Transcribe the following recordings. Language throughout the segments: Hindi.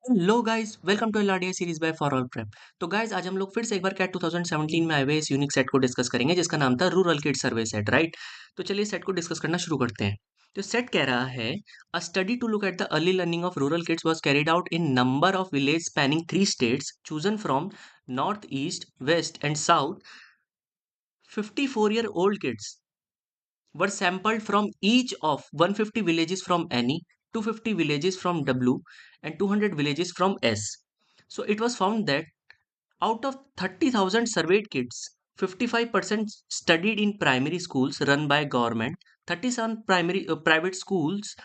Hello guys, welcome to LRDA series by for all prep. तो गाइस, आज हम लोग फिर से एक बार कैट 2017 में आए हुए इस यूनिक सेट को डिस्कस करेंगे जिसका नाम था रूरल किड सर्वे सेट, राइट। तो चलिए सेट को डिस्कस करना शुरू करते हैं। तो सेट कह रहा है a study to look at the early learning of rural kids was carried out in number of village spanning 3 states chosen from north east west and south. 54-year-old kids were sampled from each of 150 villages from NE, 250 villages from W, and 200 villages from S. So it was found that out of 30,000 surveyed kids, 55% studied in primary schools run by government, 37 private schools,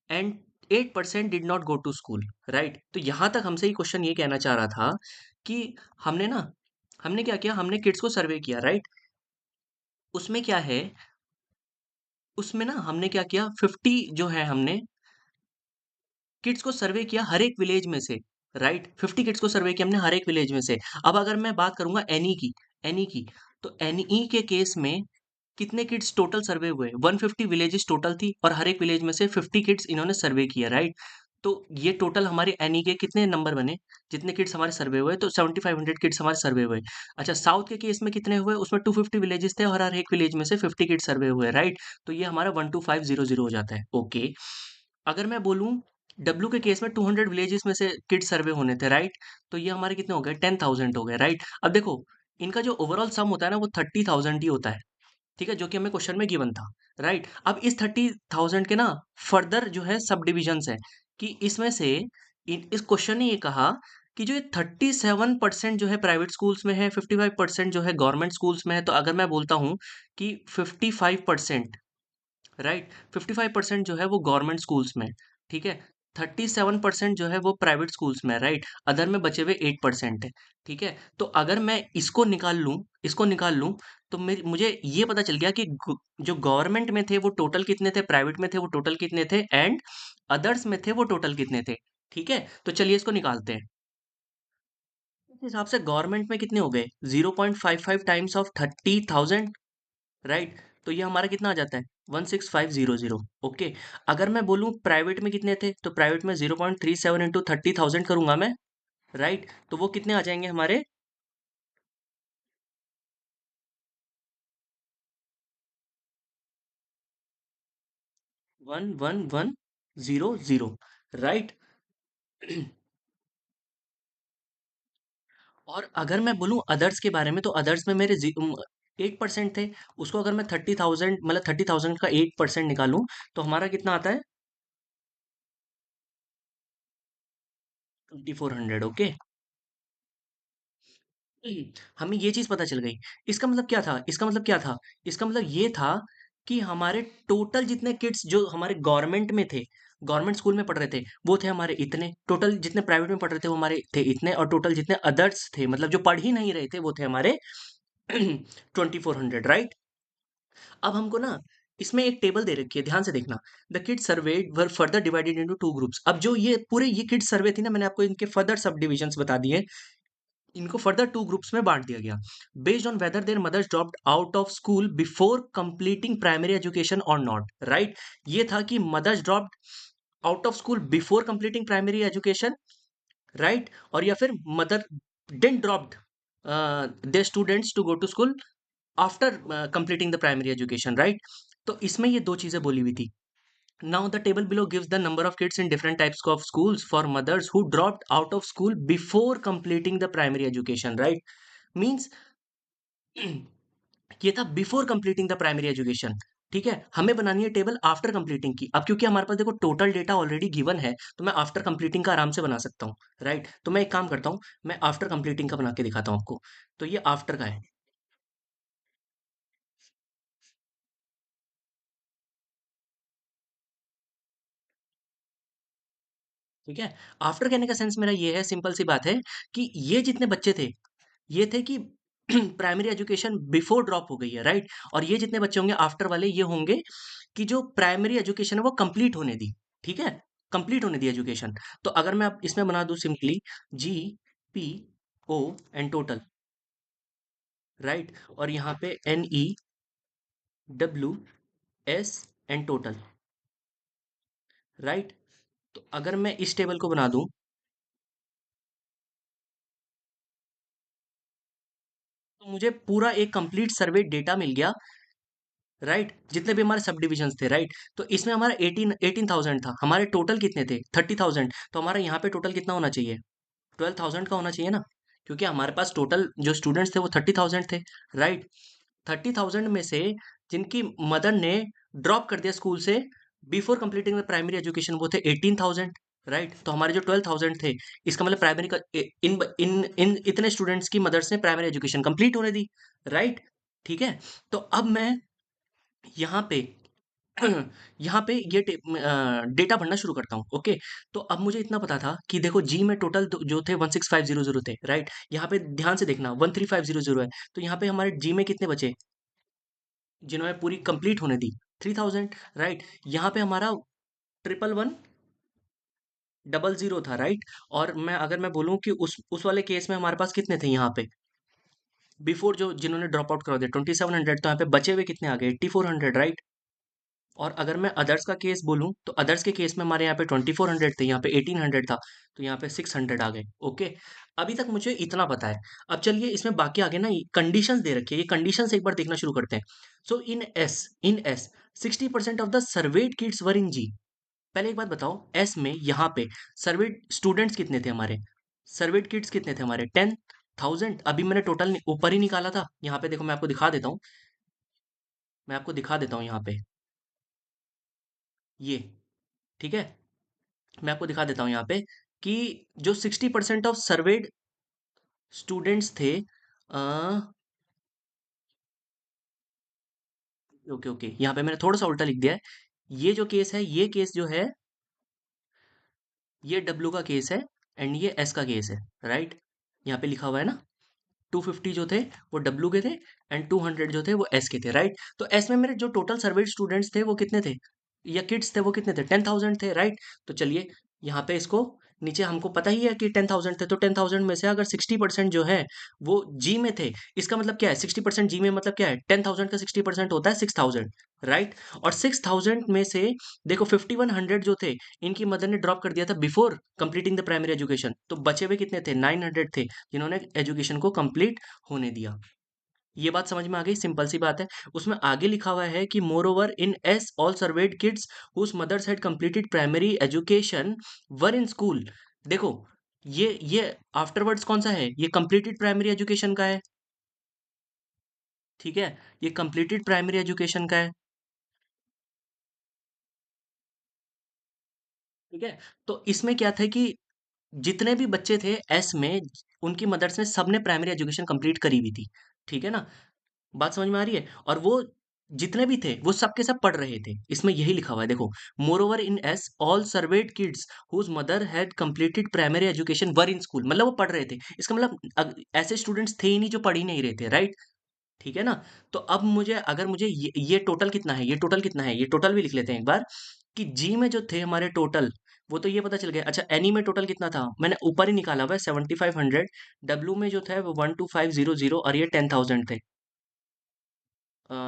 and 8% did not go to school. Right? तो यहाँ तक हमसे ये क्वेश्चन ये कहना चाह रहा था कि हमने ना हमने क्या किया, हमने किड्स को सर्वे किया, राइट। उसमें क्या है, उसमें ना हमने क्या किया, 50 जो है हमने किड्स को सर्वे किया हर एक विलेज में से, राइट। 50 किड्स को सर्वे किया हमने हर एक विलेज में से। अब अगर मैं बात करूंगा एनी की, तो एनई के केस में कितने किड्स टोटल सर्वे हुए, 150 विलेजेस टोटल थी और हर एक विलेज में से 50 किड्स इन्होंने सर्वे किया, राइट। तो ये टोटल हमारे एनई के कितने नंबर बने, जितने किड्स हमारे सर्वे हुए, तो 7500 किड्स हमारे सर्वे हुए। अच्छा, साउथ के केस में कितने हुए, उसमें 250 विलेजेस थे और हर एक विलेज में से 50 किड्स सर्वे हुए, राइट। तो ये हमारा 12500 हो जाता है, ओके। अगर मैं बोलूं डब्ल्यू के केस में 200 विलेजेस में से किड्स सर्वे होने थे, राइट। तो ये हमारे कितने हो गए, 10,000 हो गए, राइट। अब देखो, इनका जो ओवरऑल सम होता है ना वो 30,000 ही होता है, ठीक है, जो कि हमें क्वेश्चन में गिवन था, राइट। अब इस 30,000 के ना फर्दर जो है सब डिविजन्स है कि इसमें से इस क्वेश्चन ने ये कहा कि जो ये 37% जो है प्राइवेट स्कूल्स में है, 55% जो है गवर्नमेंट स्कूल्स में है। तो अगर मैं बोलता हूँ कि 55%, राइट, 55% जो है वो गवर्नमेंट स्कूल्स में, ठीक है, 37% जो है वो प्राइवेट स्कूल्स में, राइट। अदर में बचे हुए 8% है, ठीक है। तो अगर मैं इसको निकाल लूं तो मुझे ये पता चल गया कि जो गवर्नमेंट में थे वो टोटल कितने थे, प्राइवेट में थे वो टोटल कितने थे, एंड अदर्स में थे वो टोटल कितने थे, ठीक है। तो चलिए इसको निकालते हैं। इस हिसाब से गवर्नमेंट में कितने हो गए, 0.55 टाइम्स ऑफ 30,000, राइट। तो ये हमारा कितना आ जाता है, 16500, ओके। अगर मैं बोलूं प्राइवेट में कितने थे, तो प्राइवेट में 0.37 इंटू 30,000 करूंगा मैं, राइट। तो वो कितने आ जाएंगे हमारे, 11100, राइट। और अगर मैं बोलूं अदर्स के बारे में, तो अदर्स में मेरे 8% थे। उसको अगर मैं 30,000 मतलब 30,000 का 8% निकालूं तो हमारा कितना आता है, 2400, ओके। हमें ये चीज पता चल गई। इसका मतलब क्या था, इसका मतलब क्या था, इसका मतलब ये था कि हमारे टोटल जितने किड्स जो हमारे गवर्नमेंट में थे, गवर्नमेंट स्कूल में पढ़ रहे थे, वो थे हमारे इतने, टोटल जितने प्राइवेट में पढ़ रहे थे वो हमारे थे इतने, और टोटल जितने अदर्स थे मतलब जो पढ़ ही नहीं रहे थे वो थे हमारे 2400, राइट। अब हमको ना इसमें एक टेबल दे रखी है, ध्यान से देखना। The kids served were further divided into 2 groups. अब जो ये पूरे ये किड्स सर्वे थी ना, मैंने आपको इनके फर्दर सब डिविजन्स बता दिए। इनको फर्दर 2 ग्रुप्स में बांट दिया गया, based on whether their mothers dropped out of school before completing primary education और नॉट, राइट। ये था कि mothers dropped out of school before completing primary education, right, और या फिर mother didn't dropped their students to go to school after completing the primary education, right. तो इसमें ये दो चीजें बोली हुई थी। Now the table below gives the number of kids in different types of schools for mothers who dropped out of school before completing the primary education, right? Means ये था before completing the primary education, ठीक है। हमें बनानी है टेबल आफ्टर कंप्लीटिंग की। अब क्योंकि हमारे पास देखो टोटल डेटा ऑलरेडी गिवन है, तो मैं आफ्टर कंप्लीटिंग का आराम से बना सकता हूँ, राइट। तो मैं एक काम करता हूँ, मैं आफ्टर कंप्लीटिंग का बना के दिखाता हूँ आपको। तो ये आफ्टर का है, ठीक है। आफ्टर कहने का सेंस मेरा ये है, सिंपल सी बात है कि ये जितने बच्चे थे, ये थे कि प्राइमरी एजुकेशन बिफोर ड्रॉप हो गई है, राइट। और ये जितने बच्चे होंगे आफ्टर वाले, ये होंगे कि जो प्राइमरी एजुकेशन है वो कंप्लीट होने दी, ठीक है, कंप्लीट होने दी एजुकेशन। तो अगर मैं अब इसमें बना दूं simply GPO and total, right, और यहाँ पे NEWS एंड टोटल, राइट। तो अगर मैं इस टेबल को बना दूं, मुझे पूरा एक कंप्लीट सर्वे डेटा मिल गया, राइट, जितने भी हमारे सब डिविजन्स थे, राइट। तो इसमें हमारा 18,000 था, हमारे टोटल कितने थे 30,000, तो हमारा यहाँ पे टोटल कितना होना चाहिए 12,000 का होना चाहिए ना, क्योंकि हमारे पास टोटल जो स्टूडेंट्स थे वो 30,000 थे, राइट। 30,000 में से जिनकी मदर ने ड्रॉप कर दिया स्कूल से before completing the primary education वो थे 18,000, राइट। तो हमारे जो 12,000 थे, इसका मतलब प्राइमरी का इन इन इन इतने स्टूडेंट्स की मदर्स ने प्राइमरी एजुकेशन कंप्लीट होने दी, राइट। ठीक है। तो अब मैं यहाँ पे यहाँ पे ये डेटा भरना शुरू करता हूँ, ओके। तो अब मुझे इतना पता था कि देखो जी में टोटल जो थे 16,500 थे, राइट। यहाँ पे ध्यान से देखना 13,500 है, तो यहाँ पे हमारे जी में कितने बचे जिन्होंने पूरी कंप्लीट होने दी 3,000, राइट। यहाँ पे हमारा 1,110 था, राइट। और मैं अगर मैं बोलूँ कि उस वाले केस में हमारे पास कितने थे यहाँ पे बिफोर जो जिन्होंने ड्रॉप आउट करा दिया 2,700, तो यहाँ पे बचे हुए कितने आ गए 8,400, राइट। और अगर मैं अदर्स का केस बोलूँ तो अदर्स के केस में हमारे यहाँ पे 2,400 थे, यहाँ पे 1,800 था, तो यहाँ पे 600 आ गए, ओके। अभी तक मुझे इतना पता है। अब चलिए इसमें बाकी आगे ना कंडीशंस दे रखी है, ये कंडीशंस एक बार देखना शुरू करते हैं। So in as 60% of the surveyed kids were in जी। पहले एक बात बताओ, एस में यहाँ पे सर्वेड स्टूडेंट्स कितने थे हमारे, सर्वेड किड्स कितने थे हमारे 10,000। अभी मैंने टोटल ऊपर ही निकाला था, यहाँ पे देखो मैं आपको दिखा देता हूँ, मैं आपको दिखा देता हूँ यहाँ पे ये, ठीक है। मैं आपको दिखा देता हूँ यहाँ पे कि जो 60% ऑफ सर्वेड स्टूडेंट्स थे, ओके ओके, यहाँ पे मैंने थोड़ा सा उल्टा लिख दिया है। ये जो केस है, ये केस जो है, ये डब्ल्यू का केस है एंड ये एस का केस है, राइट। यहाँ पे लिखा हुआ है ना, 250 जो थे वो डब्ल्यू के थे एंड 200 जो थे वो एस के थे, राइट। तो एस में मेरे जो टोटल सर्वेड स्टूडेंट्स थे वो कितने थे, या किड्स थे वो कितने थे 10,000 थे, राइट। तो चलिए यहाँ पे इसको नीचे हमको पता ही है कि 10,000 थे, तो 10,000 में से अगर 60% जो है वो जी में थे, इसका मतलब क्या है 60% जी में मतलब क्या है 10,000 का 60% होता है 6,000, राइट। और 6,000 में से देखो 5,100 जो थे इनकी मदर ने ड्रॉप कर दिया था before completing the primary education, तो बचे हुए कितने थे 900 थे जिन्होंने एजुकेशन को कंप्लीट होने दिया। ये बात समझ में आ गई, सिंपल सी बात है। उसमें आगे लिखा हुआ है कि moreover in S all surveyed kids whose mothers had completed primary education were in school. देखो ये आफ्टरवर्ड्स कौन सा है, ये कंप्लीटेड प्राइमरी एजुकेशन का है, ठीक है। ये कंप्लीटेड प्राइमरी एजुकेशन का है, ठीक है। तो इसमें क्या था कि जितने भी बच्चे थे एस में, उनकी मदर्स ने सबने प्राइमरी एजुकेशन कंप्लीट करी हुई थी, ठीक है ना। बात समझ में आ रही है। और वो जितने भी थे वो सब के सब पढ़ रहे थे, इसमें यही लिखा हुआ है देखो, moreover in S all surveyed kids whose mother had completed primary education were in school, मतलब वो पढ़ रहे थे। इसका मतलब ऐसे स्टूडेंट्स थे ही नहीं जो पढ़ ही नहीं रहे थे, राइट। ठीक है ना। तो अब मुझे अगर मुझे ये टोटल कितना है, ये टोटल कितना है, ये टोटल भी लिख लेते हैं एक बार कि जी में जो थे हमारे टोटल, वो तो ये पता चल गया। अच्छा एनी में टोटल कितना था मैंने ऊपर ही निकाला हुआ है 7,500, डब्ल्यू में जो था वो 12,500 और ये 10,000 थे।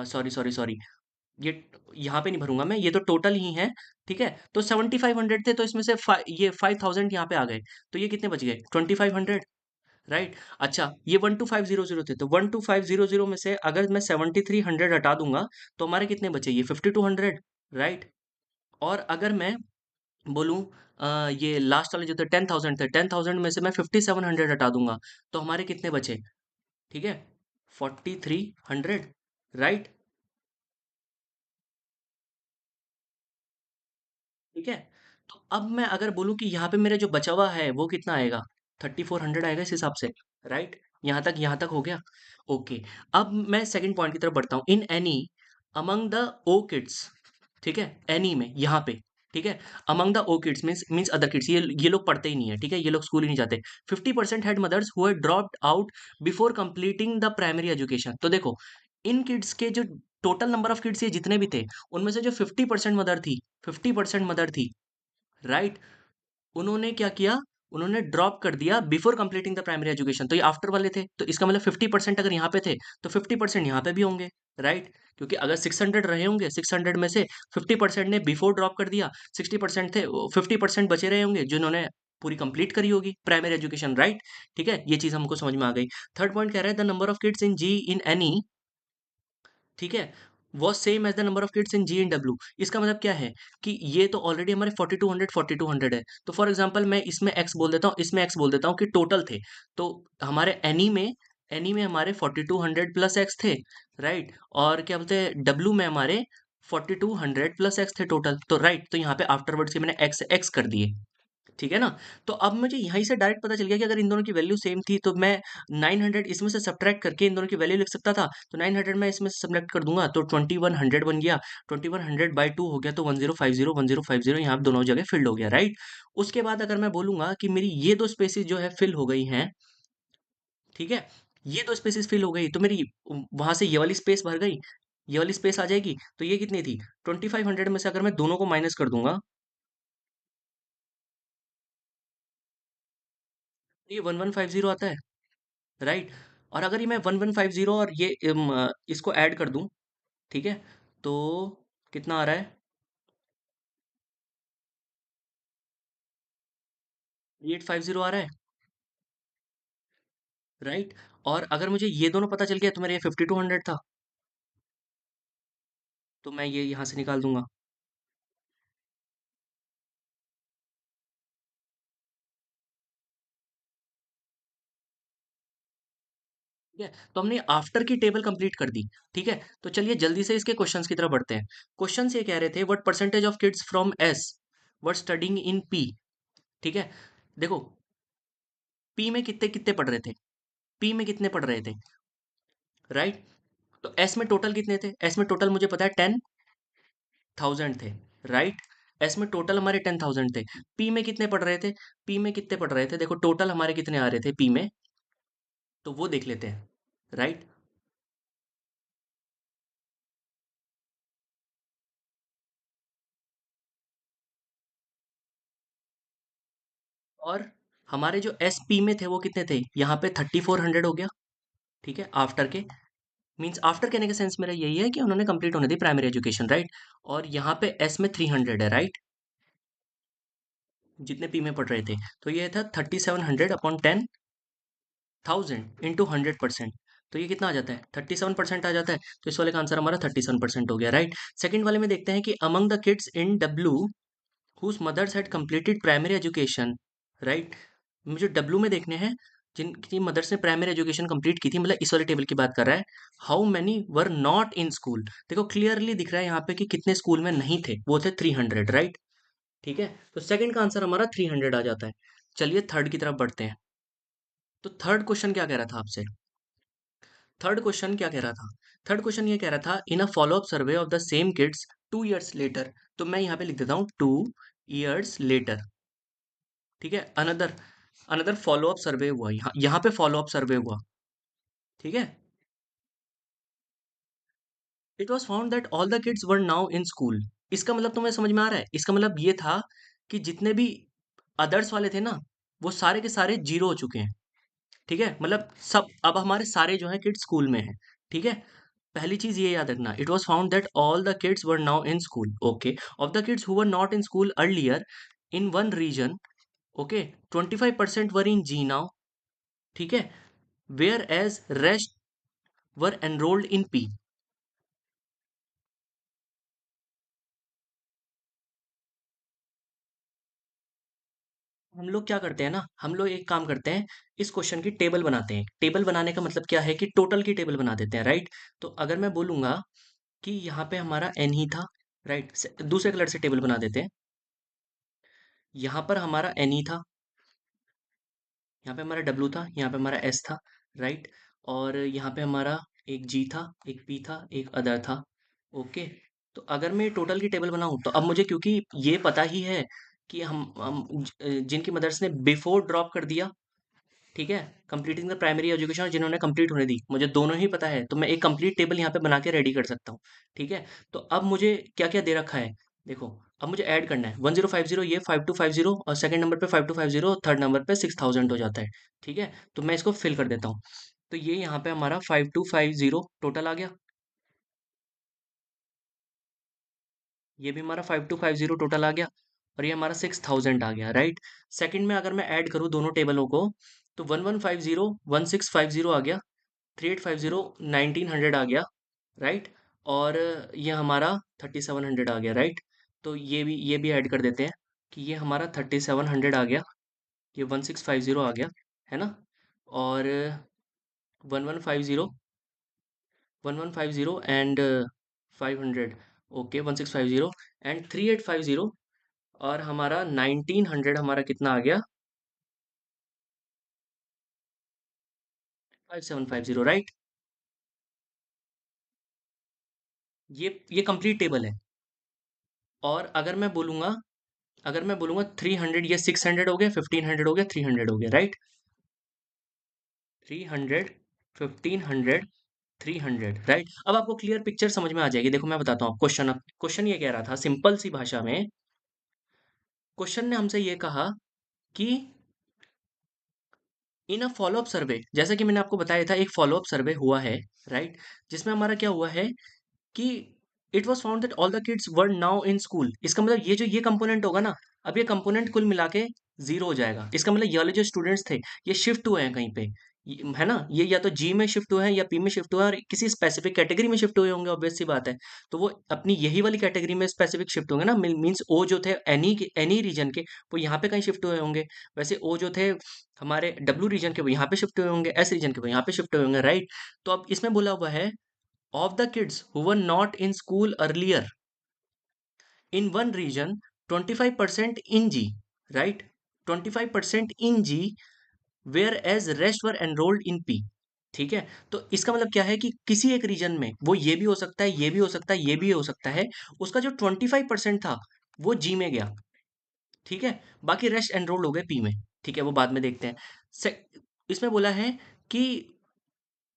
सॉरी सॉरी सॉरी, ये यहाँ पे नहीं भरूंगा मैं, ये तो टोटल ही है, ठीक है। तो 7,500 थे, तो इसमें से ये 5,000 यहाँ पे आ गए, तो ये कितने बच गए 2,500, राइट। अच्छा ये 12,500 थे, तो 12,500 में से अगर मैं 7,300 हटा दूंगा तो हमारे कितने बचे ये 5,200, राइट। और अगर मैं बोलूँ ये लास्ट वाले जो थे 10,000 थे, 10,000 में से मैं 5,700 हटा दूंगा तो हमारे कितने बचे, ठीक है 4,300, राइट। ठीक है। तो अब मैं अगर बोलूँ कि यहाँ पे मेरा जो बचा हुआ है वो कितना आएगा 3,400 आएगा इस हिसाब से, राइट। यहाँ तक हो गया, ओके। अब मैं सेकंड पॉइंट की तरफ बढ़ता हूँ। In NE among the O kids, ठीक है, एनी में यहाँ पे, ठीक है, among the O kids means other kids, ये लोग पढ़ते ही नहीं है, ठीक है, ये लोग स्कूल ही नहीं जाते। 50% had mothers who had dropped out before completing the primary education. तो देखो इन किड्स के जो टोटल नंबर ऑफ किड्स ये जितने भी थे, उनमें से जो 50% मदर थी, 50% मदर थी, राइट। उन्होंने क्या किया, उन्होंने ड्रॉप कर दिया before completing the primary education, तो ये आफ्टर वाले थे, तो इसका मतलब 50% अगर यहाँ पे थे तो 50% यहाँ पे भी होंगे, राइट। क्योंकि अगर 600 रहे होंगे, 600 में से 50% ने बिफोर ड्रॉप कर दिया, 60% थे, 50% बचे रहे होंगे जिन्होंने पूरी कंप्लीट करी होगी प्राइमरी एजुकेशन, राइट? ठीक है, ये चीज हमको समझ में आ गई। थर्ड पॉइंट कह रहा है the number of kids in G in NE, ठीक है, was same as the number of kids in G in W. इसका मतलब क्या है कि ये तो ऑलरेडी हमारे 4200 है। तो फॉर एग्जाम्पल मैं इसमें एक्स बोल देता हूँ, इसमें एक्स बोल देता हूँ कि टोटल थे। तो हमारे एनी में हमारे 4200 प्लस एक्स थे, राइट? और क्या बोलते हैं, डब्ल्यू में हमारे 4200 प्लस एक्स थे टोटल, तो राइट, तो यहाँ पे आफ्टरवर्ड्स के मैंने एक्स एक्स कर दिए, ठीक है ना? तो अब मुझे यहीं से डायरेक्ट पता चल गया कि अगर इन दोनों की वैल्यू सेम थी तो मैं 900 इसमें से सब्ट्रैक्ट करके इन दोनों की वैल्यू लिख सकता था। तो 900 मैं इसमें से सब्ट्रैक्ट कर दूंगा तो 2100 बन गया, 2100 बाई 2 हो गया, तो 1050 यहाँ पे दोनों जगह फिल्ड हो गया, राइट? उसके बाद अगर मैं बोलूंगा कि मेरी ये दो स्पेसिस जो है फिल हो गई हैं, ठीक है, ये दो स्पेसिस फिल हो गई, तो मेरी वहां से ये वाली स्पेस भर गई, ये वाली स्पेस आ जाएगी। तो ये कितनी थी? 2500 में से अगर मैं दोनों को माइनस कर दूंगा, तो ये 1150 आता है, राइट? और अगर ये मैं 1150 और ये इसको ऐड कर दूं, ठीक है, तो कितना आ रहा है? 850 आ रहा है, राइट? और अगर मुझे ये दोनों पता चल गया तो मेरा ये 5200 था, तो मैं ये यहाँ से निकाल दूंगा, ठीक है? तो हमने आफ्टर की टेबल कंप्लीट कर दी, ठीक है? तो चलिए जल्दी से इसके क्वेश्चंस की तरफ बढ़ते हैं। क्वेश्चन ये कह रहे थे what percentage of kids from S were studying in P, ठीक है? देखो, पी में कितने कितने पढ़ रहे थे, पी में कितने पढ़ रहे थे, राइट? तो एस में टोटल कितने थे? एस में टोटल मुझे पता है 10,000 थे, राइट? एस में टोटल हमारे 10,000 थे। पी में कितने पढ़ रहे थे? पी में कितने पढ़ रहे थे? देखो टोटल हमारे कितने आ रहे थे पी में, तो वो देख लेते हैं, राइट? और हमारे जो एस पी में थे वो कितने थे? यहाँ पे 3400 हो गया, ठीक है, आफ्टर के। मीन्स आफ्टर कहने का सेंस मेरा यही है कि उन्होंने कंप्लीट होने दी प्राइमरी एजुकेशन, राइट? और यहाँ पे एस में 300 है, राइट? जितने पी में पढ़ रहे थे, तो ये था 3700 अपॉन 10,000 इंटू 100%। तो ये कितना आ जाता है? 37% आ जाता है। तो इस वाले का आंसर हमारा 37% हो गया, राइट? सेकंड वाले में देखते हैं कि among the kids in W whose mothers had completed primary education, right? मुझे डब्ल्यू में देखने हैं जिनकी मदर्स ने प्राइमरी एजुकेशन कंप्लीट की थी, मतलब इस वाले टेबल की बात कर रहा है। How many were not in school, देखो क्लियरली दिख रहा है यहाँ पे कि कितने स्कूल में नहीं थे, वो थे 300, राइट? ठीक है, तो सेकंड का आंसर हमारा 300 आ जाता है। चलिए थर्ड की तरफ बढ़ते हैं। तो थर्ड क्वेश्चन क्या कह रहा था आपसे? थर्ड क्वेश्चन क्या कह रहा था? थर्ड क्वेश्चन ये कह रहा था in a follow up survey of the same kids 2 years later. तो मैं यहाँ पे लिख देता हूँ 2 years लेटर, ठीक है? अनदर अनदर फॉलो अप सर्वे हुआ, यहाँ यहाँ पे फॉलो अप सर्वे हुआ, ठीक है? It was found that all the kids were now in school. इसका मतलब तुम्हें समझ में आ रहा है? इसका मतलब ये था कि जितने भी अदर्स वाले थे ना, वो सारे के सारे जीरो हो चुके हैं, ठीक है? मतलब सब अब हमारे सारे जो है किड्स स्कूल में हैं, ठीक है? पहली चीज ये याद रखना, it was found that all the kids were now in school, okay, of the kids who were not in school earlier in one region, okay, 25% were in G now, ठीक है, whereas rest were enrolled in P. हम लोग क्या करते हैं ना, हम लोग एक काम करते हैं, इस क्वेश्चन की टेबल बनाते हैं। टेबल बनाने का मतलब क्या है कि टोटल की टेबल बना देते हैं, राइट? तो अगर मैं बोलूंगा कि यहाँ पे हमारा एन ही था, राइट, दूसरे कलर से टेबल बना देते हैं। यहाँ पर हमारा एन ही था, यहाँ पे हमारा डब्लू था, यहाँ पे हमारा एस था, राइट? और यहाँ पे हमारा एक जी था, एक पी था, एक अदर था, ओके। तो अगर मैं टोटल की टेबल बनाऊं तो अब मुझे, क्योंकि ये पता ही है कि जिनकी मदर्स ने बिफोर ड्रॉप कर दिया, ठीक है, कंप्लीटिंग द प्राइमरी एजुकेशन, और जिन्होंने कंप्लीट होने दी, मुझे दोनों ही पता है, तो मैं एक कंप्लीट टेबल यहाँ पे बना के रेडी कर सकता हूँ, ठीक है? तो अब मुझे क्या क्या दे रखा है, देखो, अब मुझे ऐड करना है 1050, ये 5250, और सेकंड नंबर पे 5250, थर्ड नंबर पे 6000 हो जाता है, ठीक है? तो मैं इसको फिल कर देता हूँ। तो ये यहाँ पे हमारा 5250 टोटल आ गया, ये भी हमारा 5250 टोटल आ गया, और ये हमारा 6000 आ गया, राइट। सेकंड में अगर मैं ऐड करूँ दोनों टेबलों को, तो 1150 1650 आ गया, 3850 1900 आ गया, राइट। और ये हमारा 3700 आ गया, राइट। तो ये भी ऐड कर देते हैं कि ये हमारा 3700 आ गया, ये 1650 आ गया, है ना। और 1150 1150 एंड 500, ओके 1650 एंड 3850, और हमारा 1900 हमारा कितना आ गया, 5750, राइट। ये कंप्लीट टेबल है। और अगर मैं बोलूंगा 300, ये 600 हो गया, 1500 हो गया, 300 हो गया, राइट। 300, 1500, 300, राइट। अब आपको क्लियर पिक्चर समझ में आ जाएगी। देखो मैं बताता हूँ क्वेश्चन ये कह रहा था सिंपल सी भाषा में। क्वेश्चन ने हमसे ये कहा कि इन अ फॉलोअप सर्वे, जैसा कि मैंने आपको बताया था एक फॉलोअप सर्वे हुआ है, राइट। जिसमें हमारा क्या हुआ है कि it was found that all the kids were now in school. इसका मतलब ये कंपोनेंट होगा ना, अब ये कंपोनेंट कुल मिला के जीरो हो जाएगा। इसका मतलब ये वाले जो स्टूडेंट्स थे ये शिफ्ट हुए हैं कहीं पे, है ना। ये या तो जी में शिफ्ट हुए हैं या पी में शिफ्ट हुए हैं, और किसी स्पेसिफिक कैटेगरी में शिफ्ट हुए होंगे, ऑब्वियस सी बात है। तो वो अपनी यही वाली कैटेगरी में स्पेसिफिक शिफ्ट होंगे ना। मीन्स ओ जो थे एनी रीजन के, वो यहाँ पे कहीं शिफ्ट हुए होंगे। वैसे ओ जो थे हमारे डब्ल्यू रीजन के, वो यहाँ पे शिफ्ट हुए होंगे, एस रीजन के वो यहाँ पे शिफ्ट हुए होंगे, राइट। तो अब इसमें बोला हुआ है of the kids who were not in school earlier in one region, 25% in G, right? 25% in G, whereas rest were enrolled in P। ठीक है। तो इसका मतलब क्या है कि किसी एक रीजन में वो ये भी हो सकता है, ये भी हो सकता है, ये भी हो सकता है, उसका जो 25% था वो जी में गया, ठीक है। बाकी रेस्ट एनरोल्ड हो गए पी में, ठीक है, वो बाद में देखते हैं। इसमें बोला है कि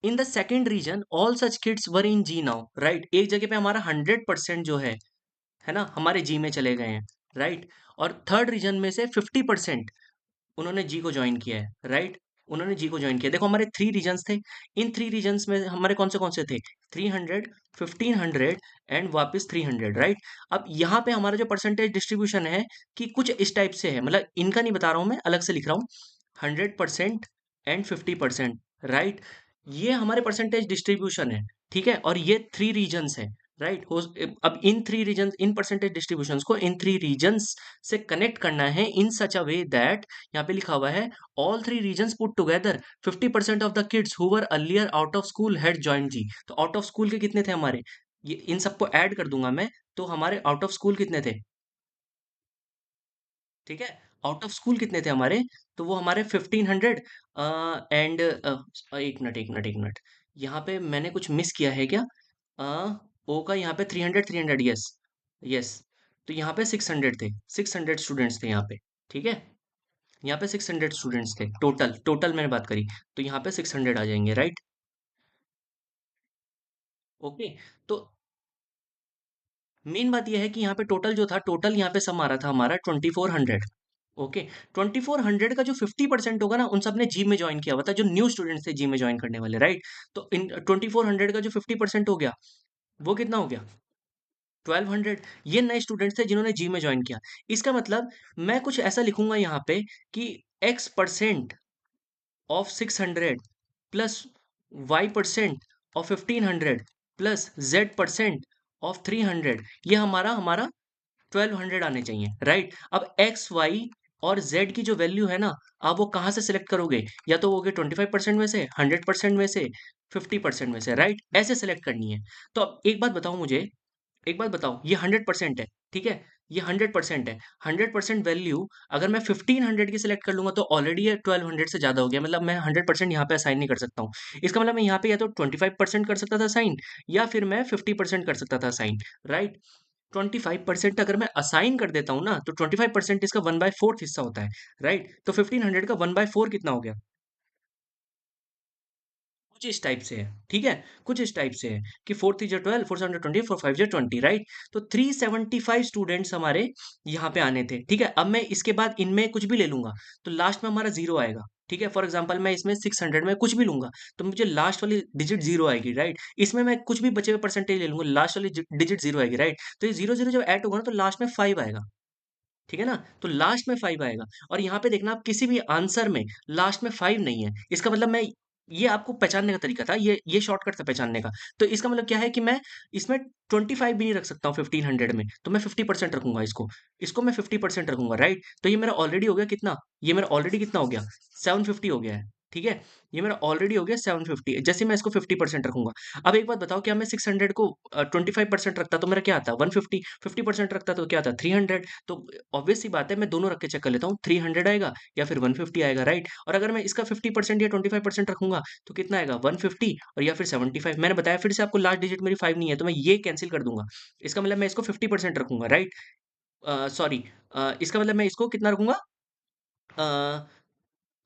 in the second region all such kids were in G now, right. एक जगह पे हमारा 100% जो है ना, हमारे जी में चले गए हैं, राइट। और थर्ड रीजन में से 50% उन्होंने जी को ज्वाइन किया है, राइट। उन्होंने जी को ज्वाइन किया। देखो हमारे थ्री रीजन्स थे, इन थ्री रीजन्स में हमारे कौन से थे, 300, 1500 एंड वापस 300, राइट। अब यहाँ पे हमारा जो परसेंटेज डिस्ट्रीब्यूशन है कि कुछ इस टाइप से है, मतलब इनका नहीं बता रहा हूँ मैं, अलग से लिख रहा हूँ। 100% एंड 50%, राइट। ये हमारे परसेंटेज डिस्ट्रीब्यूशन है, ठीक है। और ये थ्री रीजन्स है, राइट। अब इन थ्री रीजन्स, इन परसेंटेज डिस्ट्रीब्यूशंस को इन थ्री रीजन्स से कनेक्ट करना है इन सच अ वे दैट, यहाँ पे लिखा हुआ है all three reasons put together 50% of the kids who were earlier out of school had joined जी। तो आउट ऑफ स्कूल के कितने थे हमारे, ये इन सबको ऐड कर दूंगा मैं, तो हमारे आउट ऑफ स्कूल कितने थे, ठीक है। आउट ऑफ स्कूल कितने थे हमारे, तो वो हमारे 1500 एंड एक मिनट, यहाँ पे मैंने कुछ मिस किया है क्या। ओ का यहाँ पे 300, यस, यस। तो यहाँ पे 600 थे, 600 स्टूडेंट्स थे यहाँ पे, ठीक है। यहाँ पे 600 स्टूडेंट्स थे, टोटल टोटल मैंने बात करी, तो यहाँ पे 600 आ जाएंगे, राइट। ओके। तो मेन बात यह है कि यहाँ पे टोटल जो था, टोटल यहाँ पे सम आ रहा था हमारा 2400। ओके। 2400 का जो 50% होगा ना, उन सब ने जी में ज्वाइन किया हुआ था, जो न्यू स्टूडेंट्स थे जी में ज्वाइन करने वाले, राइट। तो इन 2400 का जो 50% हो गया, वो कितना हो गया, 1200। ये नए स्टूडेंट्स थे जिन्होंने जी में ज्वाइन किया। इसका मतलब मैं कुछ ऐसा लिखूंगा यहाँ पे कि X% of 600 plus Y% of 1500 plus Z% of 300, ये हमारा 1200 आने चाहिए, राइट। अब एक्स वाई और जेड की जो वैल्यू है ना, आप वो कहाँ से सिलेक्ट करोगे, या तो वो होगे 25% में से, 100% में से, 50% में से, राइट। ऐसे सिलेक्ट करनी है। तो अब एक बात बताओ मुझे, एक बात बताओ, ये 100% है, ठीक है। ये 100% है। 100% वैल्यू अगर मैं 1500 की सिलेक्ट कर लूंगा तो ऑलरेडी ये 1200 से ज्यादा हो गया, मतलब मैं 100% यहाँ पे असाइन नहीं कर सकता हूँ। इसका मतलब मैं यहाँ पे या तो 25% कर सकता था साइन, या फिर मैं 50% कर सकता था साइन, राइट। 25% अगर मैं असाइन कर देता हूँ ना, तो 25% इसका 1/4 हिस्सा होता है, राइट। तो 1500 का 1/4 कितना हो गया, कुछ इस टाइप से है, ठीक है। कुछ इस टाइप से है कि 4 3 12, 4 7 20, 4 5 20, राइट। तो 375 स्टूडेंट्स हमारे यहाँ पे आने थे, ठीक है। अब मैं इसके बाद इनमें कुछ भी ले लूंगा तो लास्ट में हमारा जीरो आएगा, ठीक है। फॉर एग्जाम्पल मैं इसमें 600 में कुछ भी लूंगा तो मुझे लास्ट वाली डिजिट जीरो आएगी, राइट। इसमें मैं कुछ भी बचे हुए परसेंटेज ले लूंगा, लास्ट वाली डिजिट जीरो आएगी, राइट। तो ये जीरो जीरो जब ऐड होगा ना, तो लास्ट में 5 आएगा, ठीक है ना? तो लास्ट में 5 आएगा और यहाँ पे देखना आप किसी भी आंसर में लास्ट में 5 नहीं है। इसका मतलब मैं ये आपको पहचानने का तरीका था, ये शॉर्टकट था पहचानने का। तो इसका मतलब क्या है कि मैं इसमें 25 भी नहीं रख सकता हूँ 1500 में, तो मैं 50% रखूँगा इसको। इसको मैं 50% रखूँगा, राइट? तो ये मेरा ऑलरेडी हो गया कितना? ये मेरा ऑलरेडी कितना हो गया? 750 हो गया है, ठीक है? ये मेरा ऑलरेडी हो गया 750, जैसे मैं इसको 50% रखूँगा। अब एक बात बताओ, क्या मैं 600 को 25% रखता तो मेरा क्या आता? 150, 50% रखता तो क्या आता? 300। तो ऑब्वियस सी बात है, मैं दोनों रख के चेक कर लेता हूँ, 300 आएगा या फिर 150 आएगा, राइट? और अगर मैं इसका 50% या 25% रखूंगा तो कितना आएगा? 150 और या फिर 75। मैंने बताया फिर से आपको, लास्ट डिजिट मेरी 5 नहीं है तो मैं ये कैंसिल कर दूंगा। इसका मतलब मैं इसको 50% रखूंगा, राइट? सॉरी, इसका मतलब मैं इसको कितना रखूंगा?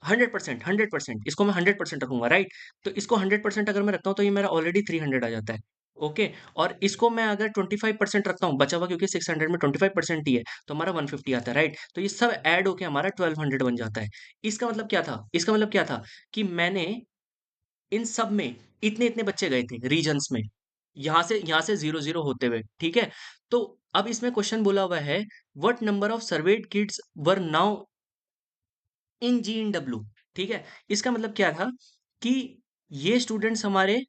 100%, 100%, इसको मैं 100% रखूंगा, राइट? तो इसको 100% अगर मैं रखता हूँ तो ये मेरा ऑलरेडी 300 आ जाता है। ओके, और इसको मैं अगर 25% रखता हूँ बचा हुआ, क्योंकि 600 में 25% ही है, तो हमारा 150 आता है, राइट? तो ये सब ऐड होके हमारा 1200 बन जाता है। इसका मतलब क्या था? इसका मतलब क्या था कि मैंने इन सब में इतने इतने बच्चे गए थे रीजन्स में, यहाँ से 0 0 होते हुए, ठीक है? तो अब इसमें क्वेश्चन बोला हुआ है, what number of served kids were now in GNW, ठीक है? इसका मतलब क्या था कि ये स्टूडेंट्स हमारे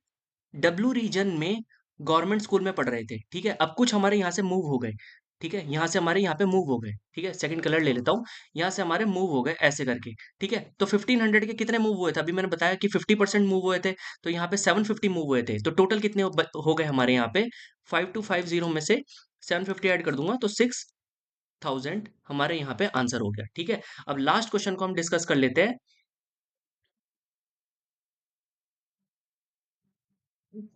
डब्लू रीजन में गवर्नमेंट स्कूल में पढ़ रहे थे, ठीक है? अब कुछ हमारे यहाँ से मूव हो गए, ठीक है? यहाँ से हमारे यहाँ पे मूव हो गए, ठीक है? सेकंड कलर ले लेता हूँ, यहाँ से हमारे मूव हो गए ऐसे करके, ठीक है? तो 1500 के कितने मूव हुए थे? अभी मैंने बताया कि 50% मूव हुए थे, तो यहाँ पे 750 मूव हुए थे। तो टोटल कितने हो गए हमारे यहाँ पे? 5250 में से 750 ऐड कर दूंगा तो 6000 हमारे यहाँ पे आंसर हो गया, ठीक है? अब लास्ट क्वेश्चन को हम डिस्कस कर लेते हैं।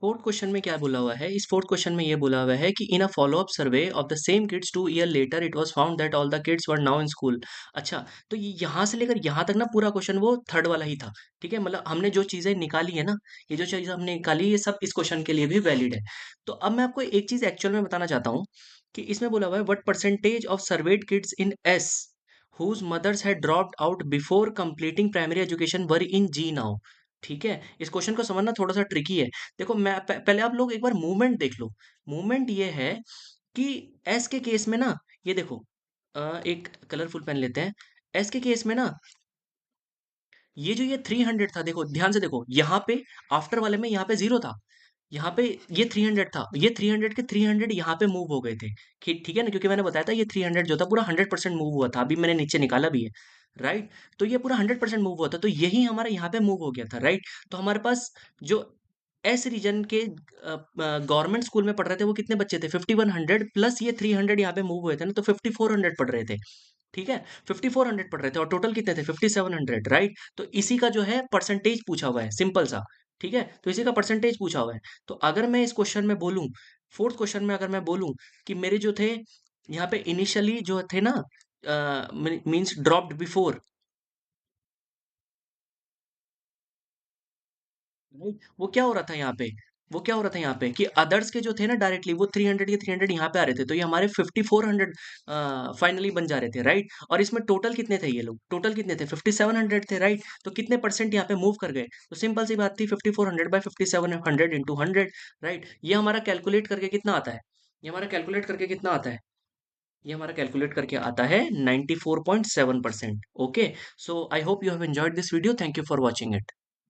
फोर्थ क्वेश्चन में क्या बोला हुआ है? इस फोर्थ क्वेश्चन में ये बोला हुआ है कि in a follow up survey of the same kids 2 year later it was found that all the kids were now in school. अच्छा, तो ये यहाँ से लेकर यहाँ तक ना पूरा क्वेश्चन वो थर्ड वाला ही था, ठीक है? मतलब हमने जो चीजें निकाली है ना, ये जो चीजें हमने निकाली ये सब इस क्वेश्चन के लिए भी वैलिड है। तो अब मैं आपको एक चीज एक्चुअल में बताना चाहता हूँ कि इसमें बोला हुआ है, what percentage of served kids in S whose mothers had dropped out before completing primary education were in G now। ठीक है, इस क्वेश्चन को समझना थोड़ा सा ट्रिकी है। देखो, मैं पहले आप लोग एक बार मूवमेंट देख लो। मूवमेंट ये है कि एस के केस में ना, ये देखो, एक कलरफुल पेन लेते हैं। एस के केस में ना, ये 300 था, देखो ध्यान से देखो, यहाँ पे आफ्टर वाले में यहाँ पे 0 था, यहाँ पे ये 300 था, ये 300 के 300 यहाँ पे मूव हो गए थे। ठीक है ना, क्योंकि मैंने बताया था ये 300 जो था पूरा 100% मूव हुआ था, अभी मैंने नीचे निकाला भी है, राइट? तो ये पूरा 100% मूव हुआ था, तो यही हमारे यहाँ पे मूव हो गया था, राइट? तो हमारे पास जो एस रीजन के गवर्नमेंट स्कूल में पढ़ रहे थे वो कितने बच्चे थे? 5100 प्लस ये 300 यहाँ पे मूव हुए थे ना, तो 5400 पढ़ रहे थे, ठीक है? 5400 पढ़ रहे थे और टोटल कितने थे? 5700, राइट? तो इसी का जो है परसेंटेज पूछा हुआ है, सिंपल सा, ठीक है? तो इसी का परसेंटेज पूछा हुआ है। तो अगर मैं इस क्वेश्चन में बोलूं, फोर्थ क्वेश्चन में अगर मैं बोलूं कि मेरे जो थे यहाँ पे इनिशियली जो थे ना, मींस ड्रॉप्ड बिफोर, राइट? वो क्या हो रहा था यहाँ पे? वो क्या हो रहा था यहाँ पे कि अदर्स के जो थे ना डायरेक्टली वो 300 के 300 यहाँ पे आ रहे थे, तो ये हमारे 5400 फाइनली बन जा रहे थे, राइट? और इसमें टोटल कितने थे? ये लोग टोटल कितने थे? 5700 थे, राइट? तो कितने परसेंट यहाँ पे मूव कर गए? तो सिंपल सी बात थी, 5400 बाई 5700 इंटू 100, राइट? ये हमारा कैलकुलेट करके कितना आता है? ये हमारा कैलकुलेट करके कितना आता है? ये हमारा कैलकुलेट करके आता है 94.7%। Okay, so I hope you have enjoyed this video, thank you for watching it.